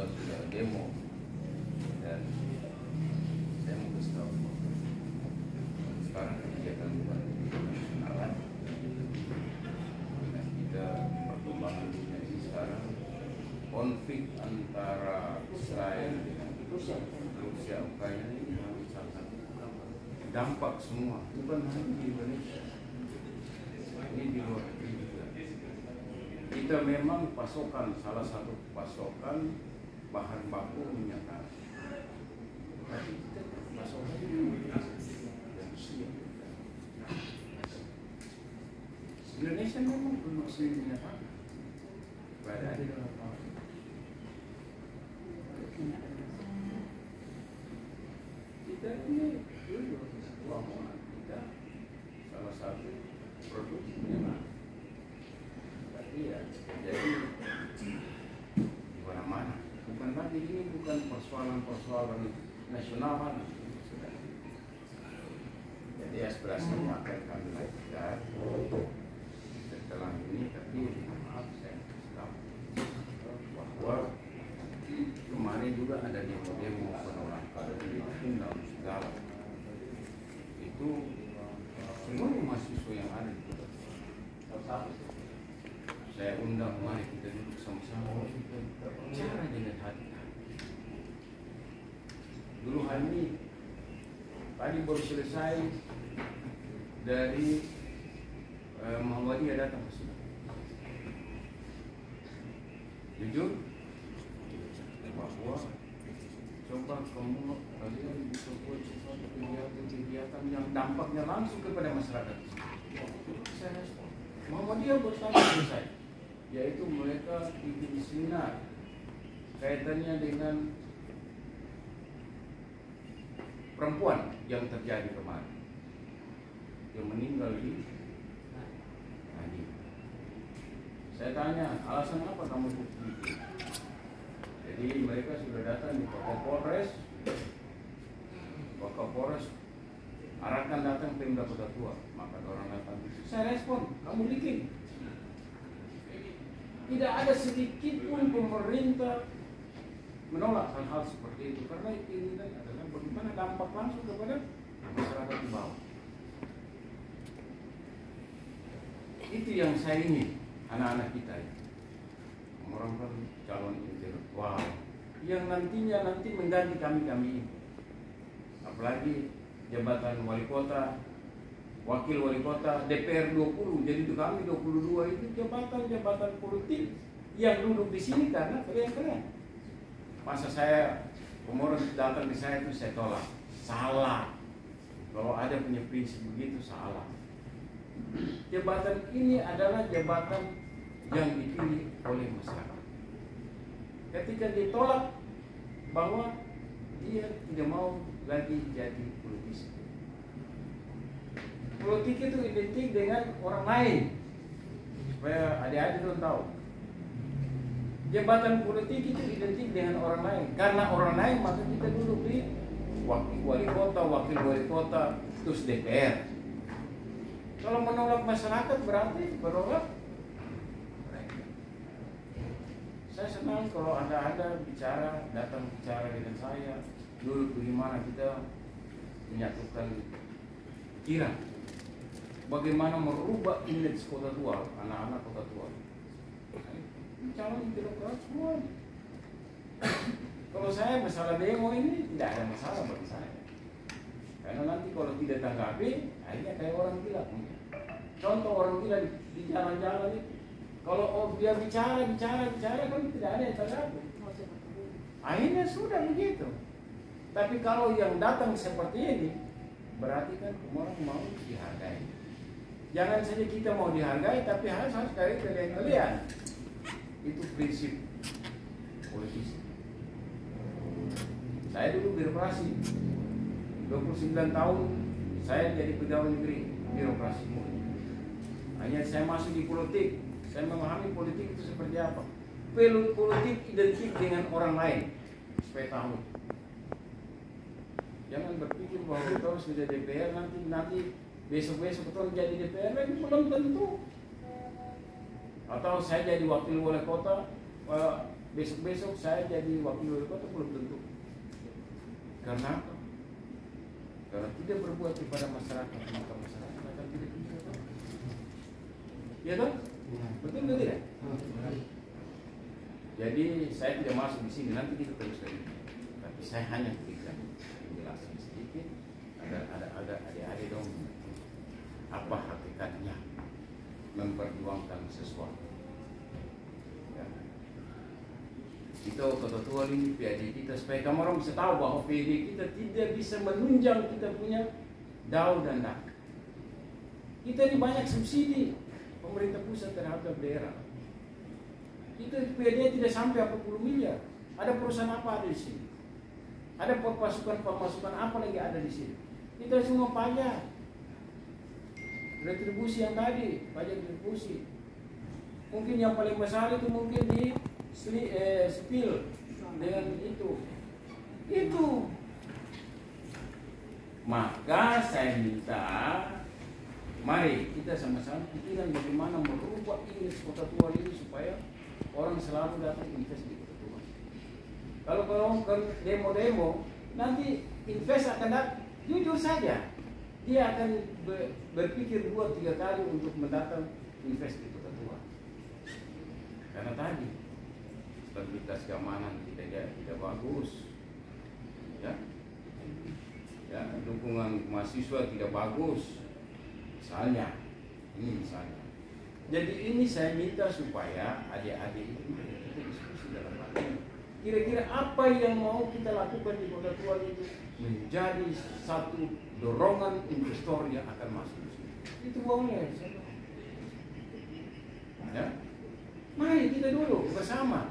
sudah demo dan saya mau kasih tahu sekarang kegiatan bukan nasional. Nah, kita perkembangan dunia ini sekarang konflik antara Israel dengan Rusia Ukraina ini sangat dampak semua, bukan hanya di Indonesia, ini di luar negeri juga. Kita memang pasokan, salah satu pasokan bahan baku minyak tanah, tapi kita pasokan dan Rusia. Indonesia memang produksi minyak tanah berada di dalam kita ini lamongan kita salah satu produksi minyak. Tapi ya jadi di mana-mana. Bukan lagi ini bukan persoalan nasional. Jadi aspirasinya akan kami lakukan setelah ini. Tapi maaf saya tahu bahwa kemarin juga ada demo penolakan undang segala itu semua mahasiswa yang ada di kota. Saya undang, mari kita duduk sama-sama kita bicara dengan hati-hati. Dulu hari ini tadi baru selesai dari Muhammadiyah datang ke sini. Jujur bahwa coba kalian bisa buat sesuatu kegiatan yang dampaknya langsung kepada masyarakat. Saya respon. Muhammadiyah bersama selesai, yaitu mereka bikin seminar kaitannya dengan perempuan yang terjadi kemarin, yang meninggal di tadi. Saya tanya, alasan apa kamu bikin? Jadi mereka sudah datang di Kapolres, arahkan datang Pemda Kota Tua, maka orang datang. Saya respon, kamu bikin. Tidak ada sedikit pun pemerintah menolak hal-hal seperti itu, karena ini adalah bagaimana dampak langsung kepada masyarakat di bawah. Itu yang saya ingin anak-anak kita ya. Orang kan calon intelektual yang nantinya mengganti kami ini, apalagi jabatan wali kota, wakil wali kota, DPR 20, jadi itu kami 22 itu jabatan politik yang duduk di sini karena keren. Masa saya umur datang di saya itu saya tolak, salah. Kalau ada punya prinsip begitu salah. Jabatan ini adalah jabatan yang dipilih oleh masyarakat. Ketika ditolak bahwa dia tidak mau lagi jadi politisi. Politik itu identik dengan orang lain. Supaya adik-adik itu tahu. Jabatan politik itu identik dengan orang lain. Karena orang lain maka kita duduk di wakil wali kota, terus DPR. Kalau menolak masyarakat berarti menolak. Saya senang kalau Anda datang bicara dengan saya, dulu bagaimana kita menyatukan pikiran, bagaimana merubah image Kota Tua, anak-anak Kota Tua. Calon birokrat semua. Kalau saya masalah demo ini tidak ada masalah bagi saya, karena nanti kalau tidak tanggapi, akhirnya kayak orang gila. Contoh orang gila di jalan-jalan itu. Kalau dia bicara kan tidak ada yang tanggapi. Akhirnya sudah begitu. Tapi kalau yang datang seperti ini, berarti kan orang mau dihargai. Jangan saja kita mau dihargai, tapi harus dari kalian. Itu prinsip politisi. Saya dulu birokrasi 29 tahun, saya jadi pegawai negeri birokrasi. Hanya saya masuk di politik. Saya memahami politik itu seperti apa. Politik identik dengan orang lain. Supaya tahu. Jangan berpikir bahwa kita sudah DPR nanti besok-besok kita jadi DPR lagi, belum tentu. Atau saya jadi wakil wali kota, besok-besok saya jadi wakil wali kota belum tentu. Karena apa? Karena tidak berbuat kepada masyarakat, maka masyarakat akan tidak bisa tahu. Ya toh? Betul nggak tidak? Jadi saya tidak masuk di sini, nanti kita teruskan. Tapi saya hanya berikan penjelasan sedikit. Ada adik-adik dong. Apa hakikatnya memperjuangkan sesuatu? Ya. Kita ketua ini PAD kita supaya kamu orang bisa tahu bahwa PAD kita tidak bisa menunjang kita punya DAU dan DAK. Kita ini banyak subsidi pemerintah pusat terhadap daerah. Kita PAD tidak sampai 40 miliar. Ada perusahaan apa ada di sini? Ada pemasukan apa lagi ada di sini? Kita semua pajak. Retribusi yang tadi, pajak retribusi. Mungkin yang paling besar itu mungkin di spill dengan itu. Maka saya minta, mari kita sama-sama pikiran bagaimana merubah image Kota Tua ini supaya orang selalu datang invest di Kota Tua. Kalau demo-demo, nanti invest akan datang, jujur saja, dia akan berpikir 2-3 kali untuk mendatang invest di Kota Tua. Karena tadi stabilitas keamanan tidak bagus, ya, dukungan mahasiswa tidak bagus, misalnya. Jadi ini saya minta supaya adik-adik itu kita diskusi dalam hal ini. Kira-kira apa yang mau kita lakukan di Kota Tua itu menjadi satu dorongan investor yang akan masuk di sini. Itu uangnya. Ya. Mari kita dulu bersama.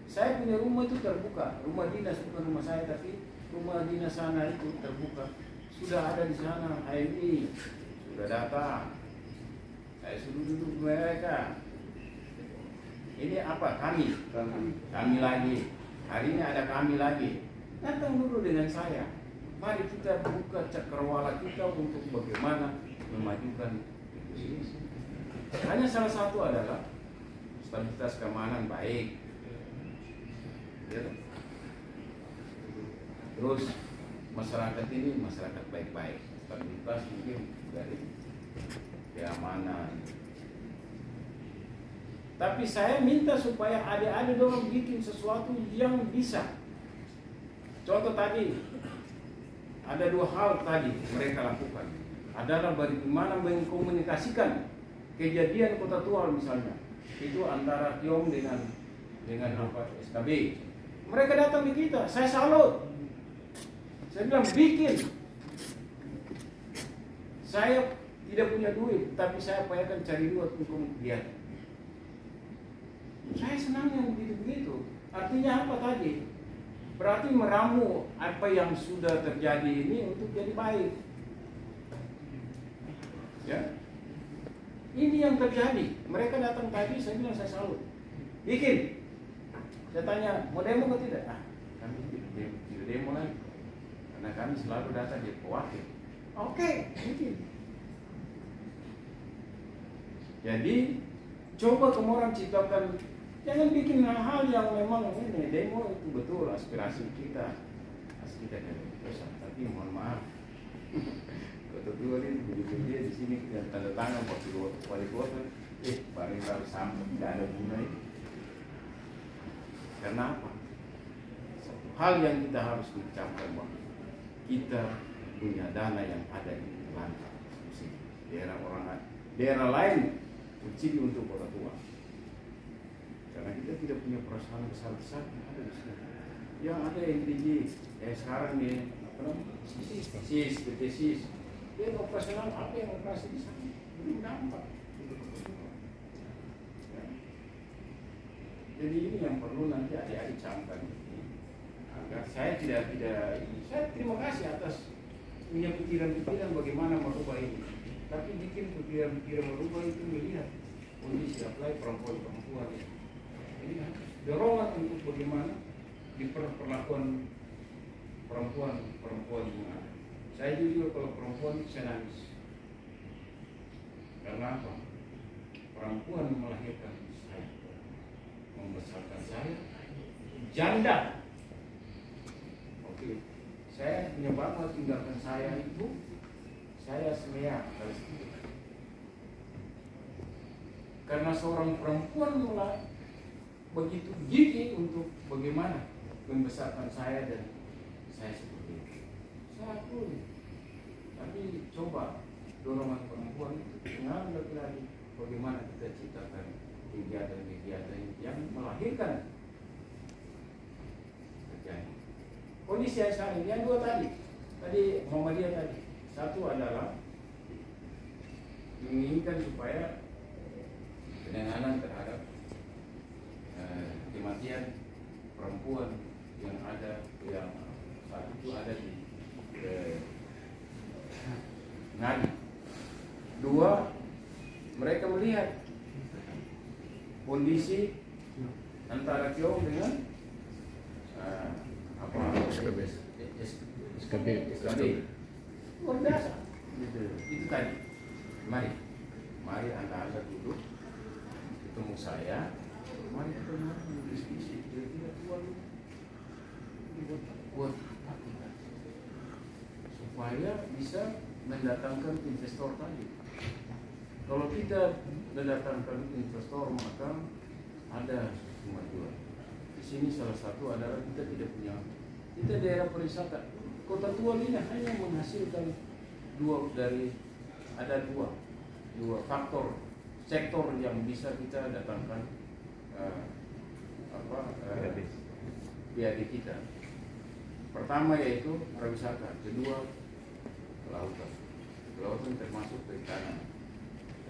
Saya punya rumah itu terbuka, rumah dinas bukan rumah saya tapi rumah dinas sana itu terbuka. Sudah ada di sana HMI, sudah datang. Saya suruh duduk mereka. Ini apa? Kami lagi. Hari ini ada kami lagi. Datang dulu dengan saya. Mari kita buka cakrawala kita untuk bagaimana memajukan Indonesia. Hanya salah satu adalah stabilitas keamanan baik. Ya. Terus masyarakat ini masyarakat baik-baik. Stabilitas mungkin dari keamanan. Tapi saya minta supaya adik-adik dorong bikin sesuatu yang bisa. Contoh tadi, ada 2 hal tadi mereka lakukan. Adalah bagaimana mengkomunikasikan kejadian Kota Tua misalnya. Itu antara Tiong dengan apa SKB. Mereka datang di kita, saya salut. Saya bilang bikin. Saya tidak punya duit, tapi saya upayakan cari duit untuk kegiatan. Saya senang yang begitu-begitu. Artinya apa tadi? Berarti meramu apa yang sudah terjadi ini untuk jadi baik. Ya. Ini yang terjadi. Mereka datang tadi, saya bilang saya salut. Bikin. Saya tanya, mau demo atau tidak? Kami tidak demo lagi. Karena kami selalu datang jadi pewakil. Oke, bikin. Jadi, coba kamu orang ciptakan. Jangan bikin hal-hal yang memang ini demo itu betul aspirasi kita. Kita dari besar, tapi mohon maaf. Kota Tua ini begitu dia di sini kita tanda tangan wali kota, paling harus sampai tidak ada gunanya. Karena apa? Satu hal yang kita harus ucapkan bahwa kita punya dana yang ada di lantai subsidi. Daerah lain subsidi untuk Kota Tua. Karena kita tidak punya perusahaan besar-besar yang ada di sini. Yang ada yang tinggi, sekarang nih, apa namanya? SIS. Dia operasional apa yang operasi di sana? Belum dampak. Jadi ini yang perlu nanti adik-adik camkan. Agar saya tidak saya terima kasih atas punya pikiran-pikiran bagaimana merubah ini. Tapi bikin pikiran-pikiran merubah itu melihat kondisi apply perempuan-perempuan ini. Jadi dorongan untuk bagaimana diperlakukan perempuan yang ada. Saya jujur kalau perempuan saya nangis. Karena apa? Perempuan melahirkan saya, membesarkan saya, janda. Oke, saya punya bapak tinggalkan saya itu, saya semea Palestina. Karena seorang perempuan mulai begitu gigih untuk bagaimana membesarkan saya dan saya seperti itu. Saya akui, tapi coba dorongan perempuan itu pengaruh laki-laki. Bagaimana kita ciptakan kegiatan-kegiatan yang melahirkan terjadi. Kondisi yang sekarang ini, yang dua tadi Muhammadiyah tadi, satu adalah menginginkan supaya penanganan terhadap kematian perempuan yang ada, yang saat itu ada di Ngadi. Dua, mereka melihat kondisi antara Kiong dengan SKB luar biasa. Itu tadi. Mari anda duduk, ketemu saya, mari kita diskusi. Kira-kira buat supaya bisa mendatangkan investor tadi. Kalau kita mendatangkan investor, maka ada kemajuan. Di sini salah satu adalah kita daerah pariwisata. Kota Tua ini hanya menghasilkan dua faktor sektor yang bisa kita datangkan PAD kita. Pertama yaitu pariwisata, kedua kelautan. Kelautan termasuk perikanan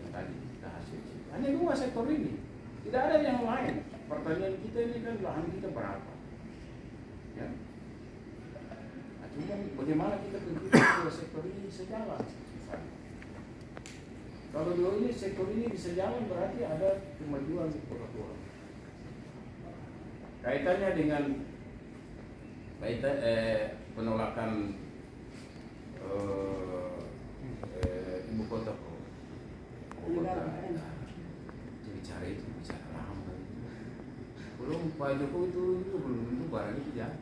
yang tadi kita hasil. Hanya dua sektor ini, tidak ada yang lain. Pertanyaan kita ini kan lahan kita berapa? Ya. Cuma bagaimana kita tentukan dua sektor ini bisa jalan? Kalau dua ini sektor ini bisa jalan, berarti ada kemajuan di Kota Tua. Kaitannya dengan penolakan ibu kota. Bicara itu bicara lama. Belum Pak Jokowi turun itu belum tentu barang itu jadi.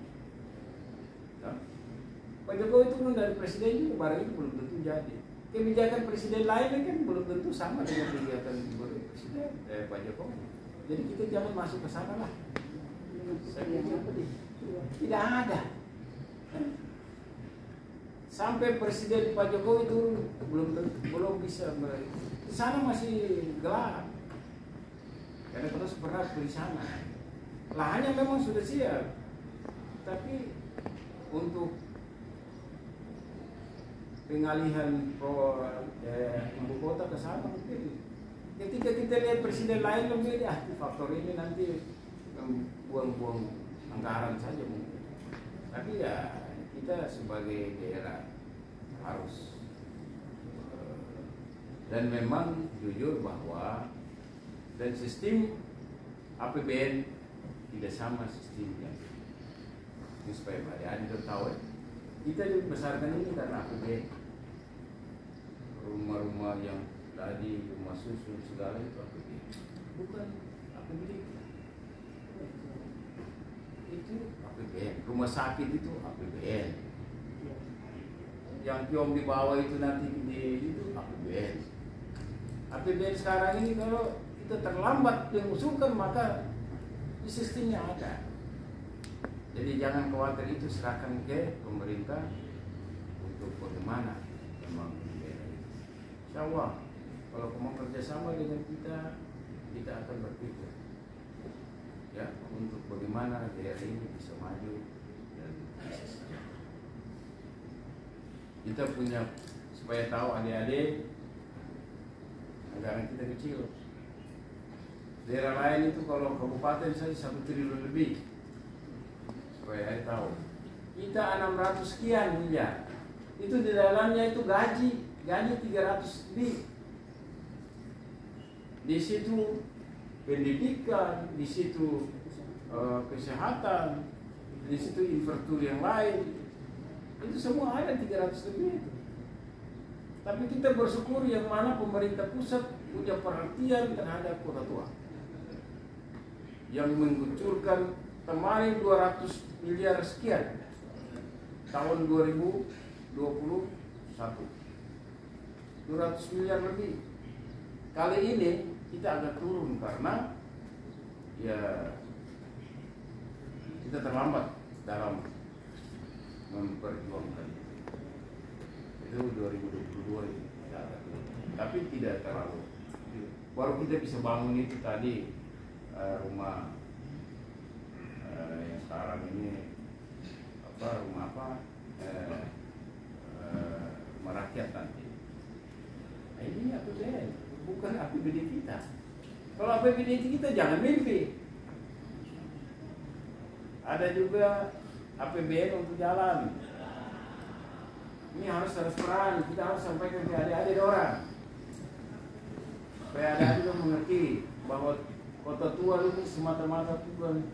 Pak Jokowi turun dari presiden itu barang itu belum tentu jadi. Kebijakan presiden lainnya kan belum tentu sama dengan kegiatan presiden Pak Jokowi. Jadi kita jangan masuk ke sana lah. Tidak ada. Sampai presiden Pak Jokowi turun belum bisa di sana masih gelap. Karena terus berat di sana. Lahannya memang sudah siap, tapi untuk pengalihan ibu kota ke sana mungkin ketika kita lihat presiden lain lebih faktor ini nanti buang-buang anggaran saja mungkin. Tapi ya kita sebagai daerah harus dan memang jujur bahwa dan sistem APBN tidak sama sistemnya. Ini supaya Pak Adi tahu ya. Kita dibesarkan ini karena APBN. Rumah-rumah yang tadi, rumah susun segala itu APBN. Bukan APBN. Itu APBN. Rumah sakit itu APBN. Yang Kiong di bawah itu nanti itu APBN. APBN sekarang ini kalau kita terlambat mengusulkan maka di sistemnya ada. Jadi jangan khawatir, itu serahkan ke pemerintah untuk bagaimana memang daerah itu. Insya Allah kalau mau kerjasama dengan kita akan berpikir ya untuk bagaimana daerah ini bisa maju dan bisa sejahtera. Kita punya supaya tahu adik-adik anggaran kita kecil. Daerah lain itu kalau kabupaten saja 1 triliun lebih. Supaya ada tahu. Kita 600 sekian miliar. Itu di dalamnya itu gaji 300 lebih. Di situ pendidikan, di situ kesehatan, di situ infrastruktur yang lain. Itu semua ada 300 lebih. Tapi kita bersyukur yang mana pemerintah pusat punya perhatian terhadap Kota Tua, yang mengucurkan kemarin 200 miliar sekian tahun 2021, 200 miliar lebih. Kali ini kita agak turun karena ya kita terlambat dalam memperjuangkan itu 2022 itu kita agak turun. Tapi tidak terlalu. Baru kita bisa bangun itu tadi rumah yang sekarang ini rumah rumah rakyat nanti. Nah, ini APBN, bukan APBD kita. Kalau APBD kita jangan mimpi. Ada juga APBN untuk jalan. Ini harus transparan, kita harus sampaikan ke adik-adik orang. Supaya adik-adik orang mengerti bahwa Kota Tua ini semata-mata bukan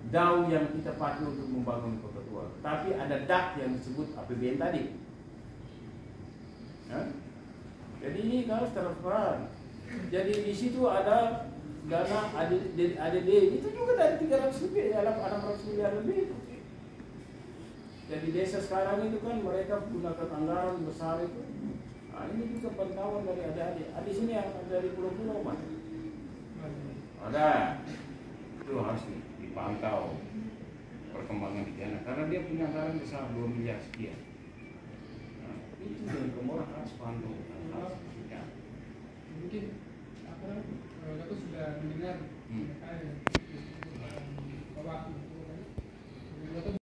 dau yang kita pakai untuk membangun Kota Tua, tapi ada dak yang disebut APBN tadi. Jadi ini harus transparan. Jadi di situ ada dana ADD itu juga dari 300 lebih, 600 miliar lebih. Jadi desa sekarang itu kan mereka gunakan anggaran besar itu. Nah, ini juga pantauan dari adik-adik. Di sini yang dari pulau-pulau mana? Ada. Itu harus dipantau perkembangan di sana karena dia punya anggaran besar 2 miliar sekian. Nah, itu dari Komora harus pantau. Mungkin Dato sudah mendengar